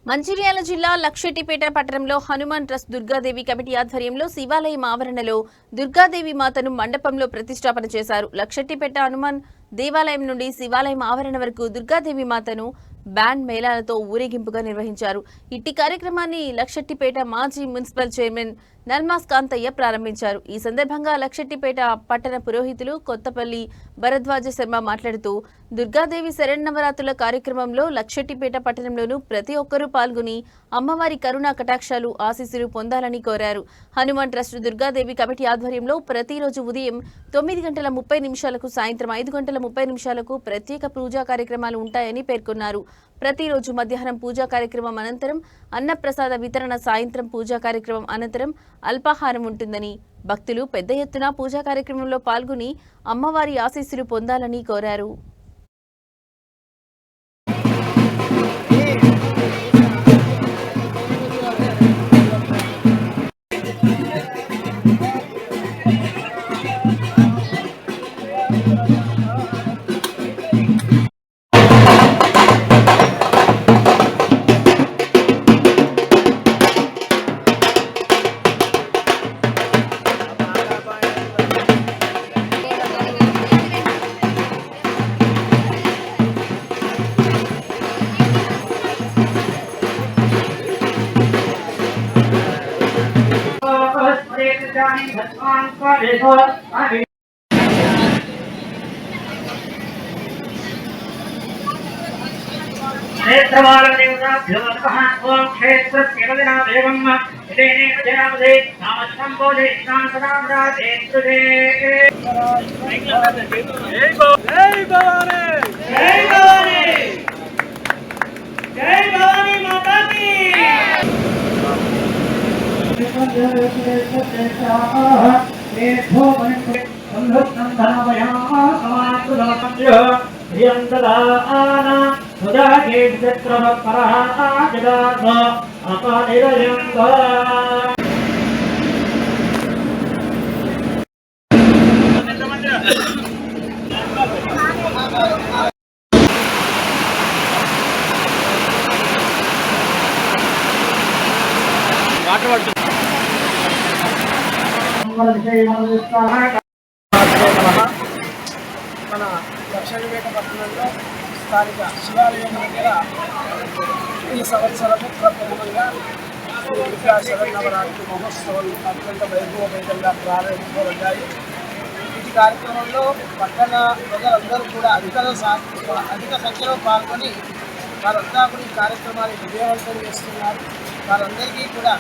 మంచిర్యాల జిల్లా లక్షెట్టిపేట పట్టణంలో Hanuman trust Durgadevi committee ఆధ్వర్యంలో శివాలయం ఆవరణలో దుర్గాదేవి మాతను మండపంలో ప్రతిష్టాపన చేశారు. లక్షెట్టిపేట హనుమాన్ దేవాలయం నుండి శివాలయం ఆవరణ వరకు దుర్గాదేవి మాతను బ్యాండ్ మేళాలతో ఊరేగింపుగా నిర్వహించారు. ఇట్టి కార్యక్రమాన్ని లక్షెట్టిపేట మాజీ మున్సిపల్ చైర్మన్ నల్మాస్ కాంతయ్య ప్రారంభించారు. ఈ సందర్భంగా లక్షెట్టిపేట పట్టణ పురోహితులు కొత్తపల్లి భరద్వాజ శర్మ మాట్లాడుతూ దుర్గాదేవి శరన్నవరాత్రుల కార్యక్రమంలో లక్షెట్టిపేట పట్టణంలోనూ ప్రతి ఒక్కరూ పాల్గొని అమ్మవారి కరుణా కటాక్షాలు ఆశీస్సులు పొందాలని కోరారు. హనుమాన్ ట్రస్ట్ దుర్గాదేవి కమిటీ ఆధ్వర్యంలో ప్రతిరోజు ఉదయం 9:30 సాయంత్రం 5:30 ప్రత్యేక పూజా కార్యక్రమాలు ఉంటాయని పేర్కొన్నారు. ప్రతిరోజు మధ్యాహ్నం పూజా కార్యక్రమం అనంతరం అన్నప్రసాద వితరణ, సాయంత్రం పూజా కార్యక్రమం అనంతరం అల్పాహారం ఉంటుందని, భక్తులు పెద్ద ఎత్తున పూజా కార్యక్రమంలో పాల్గొని అమ్మవారి ఆశీస్సులు పొందాలని కోరారు. మన లక్షెట్టిపేట పట్టణంలో స్థానిక శివాలయం దగ్గర ఈ సంవత్సరము ప్రప్రథమంగా దుర్గా శరన్నవరాత్రి మహోత్సవాలు అత్యంత వైభవపేతంగా ప్రారంభించబడ్డాయి. ఈ కార్యక్రమంలో పట్టణ ప్రజలందరూ కూడా అధిక సంఖ్యలో పాల్గొని వారంతా కూడా ఈ కార్యక్రమాన్ని విజయవంతం చేస్తున్నారు. వారందరికీ కూడా